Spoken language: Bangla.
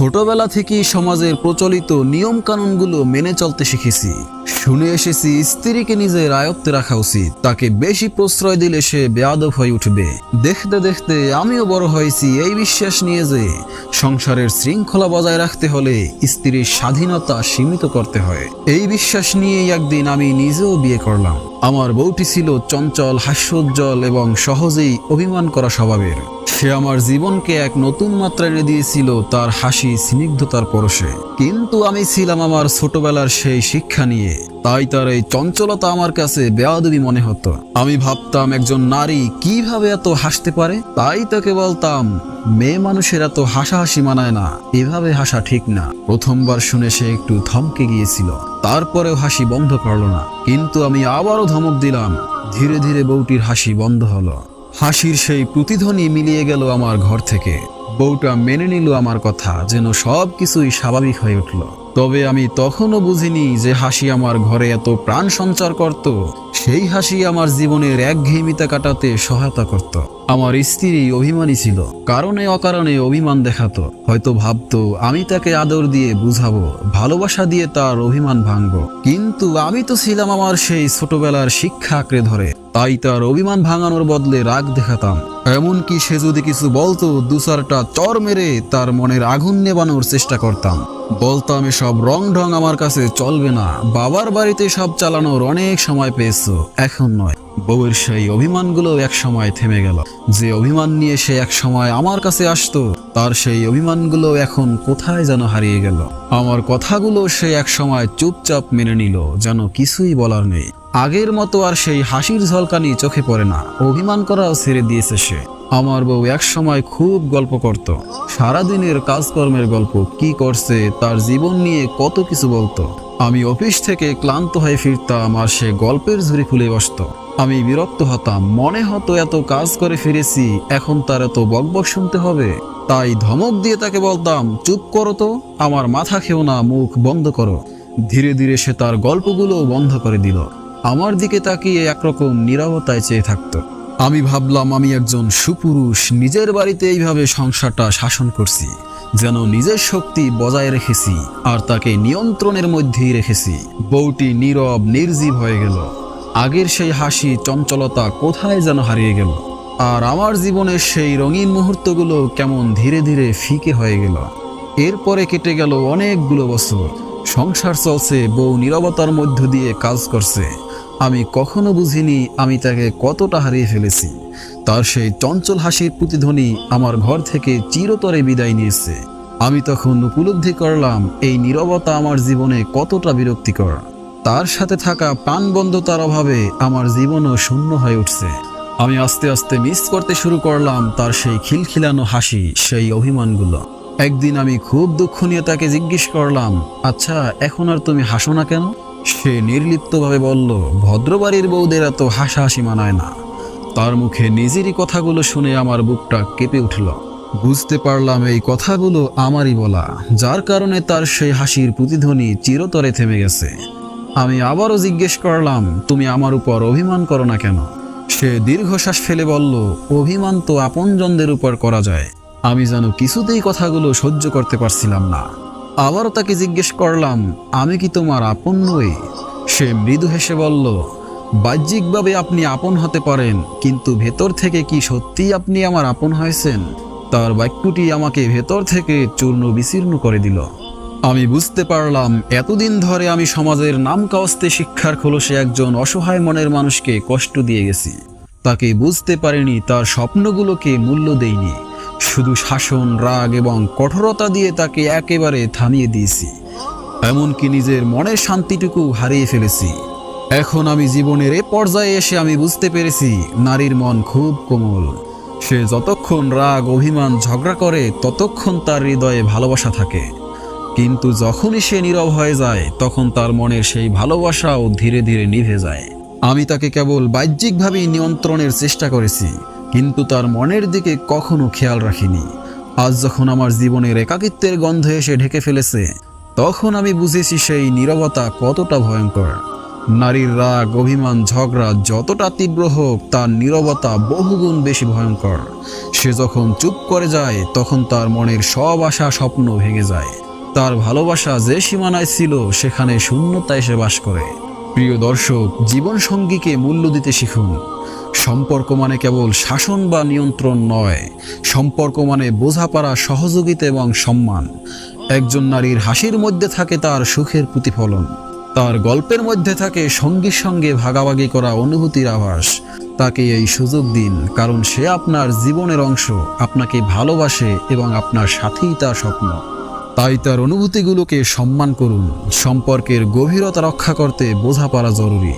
ছোটবেলা থেকেই সমাজের প্রচলিত নিয়ম কানুনগুলো মেনে চলতে শিখেছি। শুনে এসেছি স্ত্রীকে নিজের আয়ত্তে রাখা উচিত, তাকে বেশি প্রশ্রয় দিলে সে বেয়াদব হয়ে উঠবে। দেখতে দেখতে আমিও বড় হয়েছি এই বিশ্বাস নিয়ে যে সংসারের শৃঙ্খলা বজায় রাখতে হলে স্ত্রীর স্বাধীনতা সীমিত করতে হয়। এই বিশ্বাস নিয়েই একদিন আমি নিজেও বিয়ে করলাম। আমার বউটি ছিল চঞ্চল, হাস্যোজ্জ্বল এবং সহজেই অভিমান করা স্বভাবের। সে আমার জীবনকে এক নতুন মাত্রা এনে দিয়েছিল তার হাসি, স্নিগ্ধতার পরশে। কিন্তু আমি ছিলাম আমার ছোটবেলার সেই শিক্ষা নিয়ে, তাই তার এই চঞ্চলতা আমার কাছে বেয়াদবি মনে হতো। আমি ভাবতাম একজন নারী কিভাবে এত হাসতে পারে, তাই তাকে বলতাম মেয়ে মানুষের এত হাসাহাসি মানায় না, এভাবে হাসা ঠিক না। প্রথমবার শুনে সে একটু থমকে গিয়েছিল, তারপরেও হাসি বন্ধ করল না। কিন্তু আমি আবারও ধমক দিলাম। ধীরে ধীরে বউটির হাসি বন্ধ হলো। হাসির সেই প্রতিধ্বনি মিলিয়ে গেল আমার ঘর থেকে। বউটা মেনে নিল আমার কথা, যেন সব কিছুই স্বাভাবিক হয়ে উঠল। তবে আমি তখনও বুঝিনি যে হাসি আমার ঘরে এত প্রাণ সঞ্চার করত। সেই হাসি আমার জীবনের একঘেয়েমিতা কাটাতে সহায়তা করত। আমার স্ত্রী অভিমানী ছিল, কারণে অকারণে অভিমান দেখাতো। হয়তো ভাবতো আমি তাকে আদর দিয়ে বুঝাবো, ভালোবাসা দিয়ে তার অভিমান ভাঙবো। কিন্তু আমি তো ছিলাম আমার সেই ছোটবেলার শিক্ষা আঁকড়ে ধরে, তাই তার অভিমান ভাঙানোর বদলে রাগ দেখাতাম। এমনকি সে যদি কিছু বলতো, দু চারটা চর মেরে তার মনের আগুন নেবানোর চেষ্টা করতাম। বলতাম এসব রং ঢং আমার কাছে চলবে না, বাবার বাড়িতে সব চালানোর অনেক সময় পেয়েছো, এখন নয়। বউয়ের সেই অভিমানগুলো এক সময় থেমে গেল। যে অভিমান নিয়ে সে এক সময় আমার কাছে আসতো, তার সেই অভিমানগুলো এখন কোথায় যেন হারিয়ে গেল। আমার কথাগুলো সে এক সময় চুপচাপ মেনে নিল, যেন কিছুই বলার নেই। আগের মতো আর সেই হাসির ঝলকানি চোখে পড়ে না, অভিমান করাও ছেড়ে দিয়েছে সে। আমার বউ এক সময় খুব গল্প করত, সারাদিনের কাজকর্মের গল্প, কি করছে, তার জীবন নিয়ে কত কিছু বলতো। আমি অফিস থেকে ক্লান্ত হয়ে ফিরতাম আর সে গল্পের ঝুড়ি খুলে বসতো। আমি বিরক্ত হতাম, মনে হতো এত কাজ করে ফিরেছি, এখন তার এত বকবক শুনতে হবে। তাই ধমক দিয়ে তাকে বলতাম, চুপ করো তো, আমার মাথা খেও না, মুখ বন্ধ করো। ধীরে ধীরে সে তার গল্পগুলো বন্ধ করে দিল, আমার দিকে তাকিয়ে একরকম নীরবতায় চেয়ে থাকতো। আমি ভাবলাম আমি একজন সুপুরুষ, নিজের বাড়িতে এইভাবে সংসারটা শাসন করছি, যেন নিজের শক্তি বজায় রেখেছি আর তাকে নিয়ন্ত্রণের মধ্যেই রেখেছি। বউটি নীরব, নির্জীব হয়ে গেল। আগের সেই হাসি, চঞ্চলতা কোথায় যেন হারিয়ে গেল। আর আমার জীবনের সেই রঙিন মুহূর্তগুলো কেমন ধীরে ধীরে ফিকে হয়ে গেল। এরপরে কেটে গেল অনেকগুলো বছর। সংসার চলছে, বউ নীরবতার মধ্য দিয়ে কাজ করছে। আমি কখনো বুঝিনি আমি তাকে কতটা হারিয়ে ফেলেছি। তার সেই চঞ্চল হাসির প্রতিধ্বনি আমার ঘর থেকে চিরতরে বিদায় নিয়েছে। আমি তখন উপলব্ধি করলাম এই নীরবতা আমার জীবনে কতটা বিরক্তিকর। তার সাথে থাকা প্রাণবন্ধতার অভাবে আমার জীবনও শূন্য হয়ে উঠছে। আমি আস্তে আস্তে মিস করতে শুরু করলাম তার সেই খিলখিলানো হাসি, সেই অভিমানগুলো। একদিন আমি খুব দুঃখ নিয়ে তাকে জিজ্ঞেস করলাম, আচ্ছা এখন আর তুমি হাসো না কেন? সে নির্লিপ্তভাবে বলল, ভদ্রবাড়ির বউদের এত হাসাহাসি মানায় না। তার মুখে নিজেরই কথাগুলো শুনে আমার বুকটা কেঁপে উঠল। বুঝতে পারলাম এই কথাগুলো আমারই বলা, যার কারণে তার সেই হাসির প্রতিধ্বনি চিরতরে থেমে গেছে। আমি আবারও জিজ্ঞেস করলাম, তুমি আমার উপর অভিমান করো না কেন? সে দীর্ঘশ্বাস ফেলে বলল, অভিমান তো আপনজনদের উপর করা যায়। আমি যেন কিছুতেই কথাগুলো সহ্য করতে পারছিলাম না। আবারও তাকে জিজ্ঞেস করলাম, আমি কি তোমার আপন নই? সে মৃদু হেসে বলল, বাহ্যিকভাবে আপনি আপন হতে পারেন, কিন্তু ভেতর থেকে কি সত্যিই আপনি আমার আপন হয়েছেন? তার বাক্যটি আমাকে ভেতর থেকে চূর্ণ বিচূর্ণ করে দিল। আমি বুঝতে পারলাম এতদিন ধরে আমি সমাজের নাম কাওয়াস্তে শিক্ষার খোলসে একজন অসহায় মনের মানুষকে কষ্ট দিয়ে গেছি। তাকে বুঝতে পারিনি, তার স্বপ্নগুলোকে মূল্য দেইনি। শুধু শাসন, রাগ এবং কঠোরতা দিয়ে তাকে একেবারে থামিয়ে দিয়েছি। এমনকি নিজের মনের শান্তিটুকু হারিয়ে ফেলেছি। এখন আমি জীবনের এ পর্যায়ে এসে আমি বুঝতে পেরেছি নারীর মন খুব কোমল। সে যতক্ষণ রাগ, অভিমান, ঝগড়া করে ততক্ষণ তার হৃদয়ে ভালোবাসা থাকে। কিন্তু যখনই সে নীরব হয়ে যায়, তখন তার মনের সেই ভালোবাসাও ধীরে ধীরে নিভে যায়। আমি তাকে কেবল বাহ্যিকভাবেই নিয়ন্ত্রণের চেষ্টা করেছি, কিন্তু তার মনের দিকে কখনো খেয়াল রাখিনি। আজ যখন আমার জীবনের একাকিত্বের গন্ধ এসে ঢেকে ফেলেছে, তখন আমি বুঝেছি সেই নীরবতা কতটা ভয়ঙ্কর। নারীর রাগ, অভিমান, ঝগড়া যতটা তীব্র হোক, তার নীরবতা বহুগুণ বেশি ভয়ঙ্কর। সে যখন চুপ করে যায়, তখন তার মনের সব আশা স্বপ্ন ভেঙে যায়। তার ভালোবাসা যে সীমানায় ছিল, সেখানে শূন্যতা এসে বাস করে। প্রিয় দর্শক, জীবন সঙ্গীকে মূল্য দিতে শিখুন। সম্পর্ক মানে কেবল শাসন বা নিয়ন্ত্রণ নয়, সম্পর্ক মানে বোঝাপড়া, সহযোগিতা এবং সম্মান। একজন নারীর হাসির মধ্যে থাকে তার সুখের প্রতিফলন, তার গল্পের মধ্যে থাকে সঙ্গীর সঙ্গে ভাগাভাগি করা অনুভূতির আভাস। তাকে এই সুযোগ দিন, কারণ সে আপনার জীবনের অংশ, আপনাকে ভালোবাসে এবং আপনার সাথেই তার স্বপ্ন। তাই তার অনুভূতিগুলোকে সম্মান করুন। সম্পর্কের গভীরতা রক্ষা করতে বোঝাপড়া জরুরি।